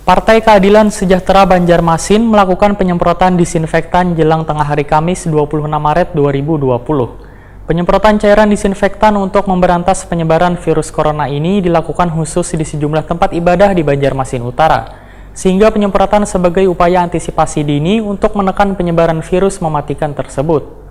Partai Keadilan Sejahtera Banjarmasin melakukan penyemprotan disinfektan jelang tengah hari Kamis 26 Maret 2020. Penyemprotan cairan disinfektan untuk memberantas penyebaran virus corona ini dilakukan khusus di sejumlah tempat ibadah di Banjarmasin Utara, sehingga penyemprotan sebagai upaya antisipasi dini untuk menekan penyebaran virus mematikan tersebut.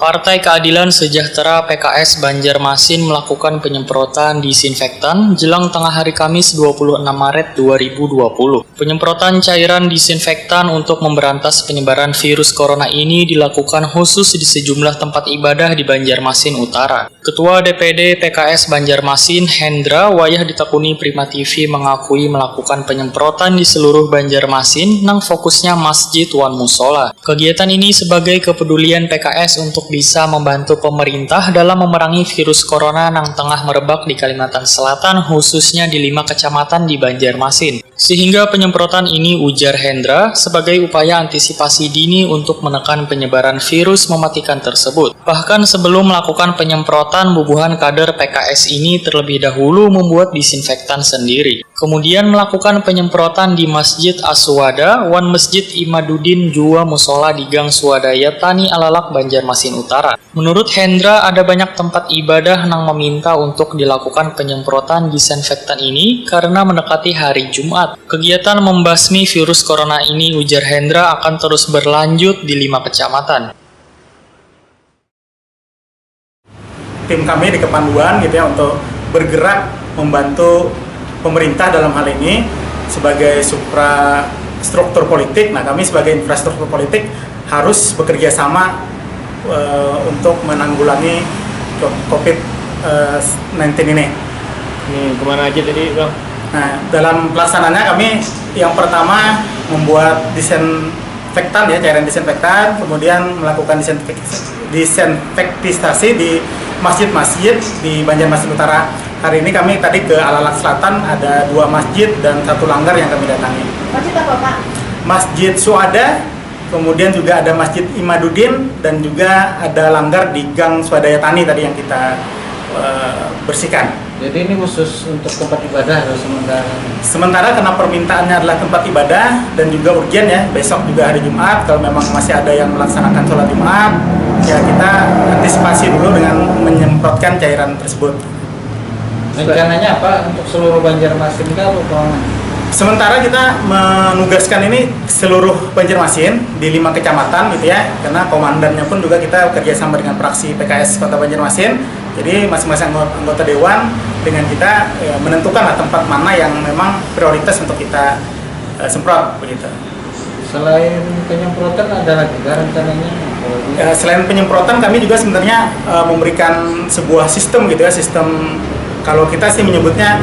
Partai Keadilan Sejahtera PKS Banjarmasin melakukan penyemprotan disinfektan jelang tengah hari Kamis 26 Maret 2020. Penyemprotan cairan disinfektan untuk memberantas penyebaran virus corona ini dilakukan khusus di sejumlah tempat ibadah di Banjarmasin Utara. Ketua DPD PKS Banjarmasin Hendra Wayah ditekuni Prima TV mengakui melakukan penyemprotan di seluruh Banjarmasin nang fokusnya Masjid Wan Musola. Kegiatan ini sebagai kepedulian PKS untuk bisa membantu pemerintah dalam memerangi virus corona yang tengah merebak di Kalimantan Selatan, khususnya di 5 kecamatan di Banjarmasin. Sehingga penyemprotan ini, ujar Hendra, sebagai upaya antisipasi dini untuk menekan penyebaran virus mematikan tersebut. Bahkan sebelum melakukan penyemprotan, bubuhan kader PKS ini terlebih dahulu membuat disinfektan sendiri. Kemudian melakukan penyemprotan di Masjid Aswada, Wan Masjid Imaduddin Jua Musola di Gang Swadaya Tani Alalak Banjarmasin Utara. Menurut Hendra, ada banyak tempat ibadah yang meminta untuk dilakukan penyemprotan disinfektan ini karena mendekati hari Jumat. Kegiatan membasmi virus corona ini, ujar Hendra, akan terus berlanjut di 5 kecamatan. Tim kami di Kepanduan gitu ya untuk bergerak membantu pemerintah dalam hal ini sebagai suprastruktur politik. Nah, kami sebagai infrastruktur politik harus bekerja sama untuk menanggulangi COVID-19 ini. Kemana aja tadi, Bang? Nah, dalam pelaksanaannya kami yang pertama membuat disinfektan ya, cairan disinfektan, kemudian melakukan disinfektisasi di masjid-masjid di Banjarmasin Utara. Hari ini kami tadi ke Alalak Selatan, ada 2 masjid dan 1 langgar yang kami datangi. Masjid apa, Pak? Masjid Suada, kemudian juga ada Masjid Imaduddin, dan juga ada langgar di Gang Swadaya Tani tadi yang kita bersihkan. Jadi ini khusus untuk tempat ibadah atau sementara? Sementara karena permintaannya adalah tempat ibadah dan juga urgen ya, besok juga hari Jumat, kalau memang masih ada yang melaksanakan sholat Jumat, ya kita antisipasi dulu dengan menyemprotkan cairan tersebut. Rencananya apa untuk seluruh Banjarmasin atau apa? Sementara kita menugaskan ini seluruh Banjarmasin di 5 kecamatan gitu ya, karena komandannya pun juga kita kerjasama dengan praksi PKS Kota Banjarmasin. Jadi masing-masing anggota dewan dengan kita menentukan tempat mana yang memang prioritas untuk kita semprot begitu. Selain penyemprotan ada lagi rencananya? Selain penyemprotan, kami juga sebenarnya memberikan sebuah sistem gitu ya, sistem kalau kita sih menyebutnya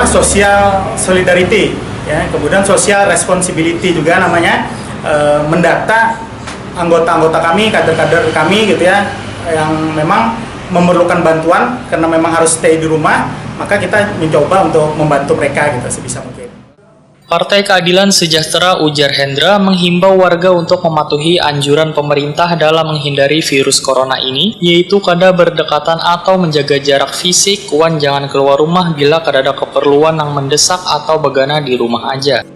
social solidarity ya, kemudian social responsibility juga namanya, mendata anggota-anggota kami, kader-kader kami gitu ya, yang memang memerlukan bantuan karena memang harus stay di rumah, maka kita mencoba untuk membantu mereka gitu sebisa mungkin. Partai Keadilan Sejahtera, ujar Hendra, menghimbau warga untuk mematuhi anjuran pemerintah dalam menghindari virus corona ini, yaitu kada berdekatan atau menjaga jarak fisik, wan jangan keluar rumah bila kada ada keperluan yang mendesak atau begana di rumah aja.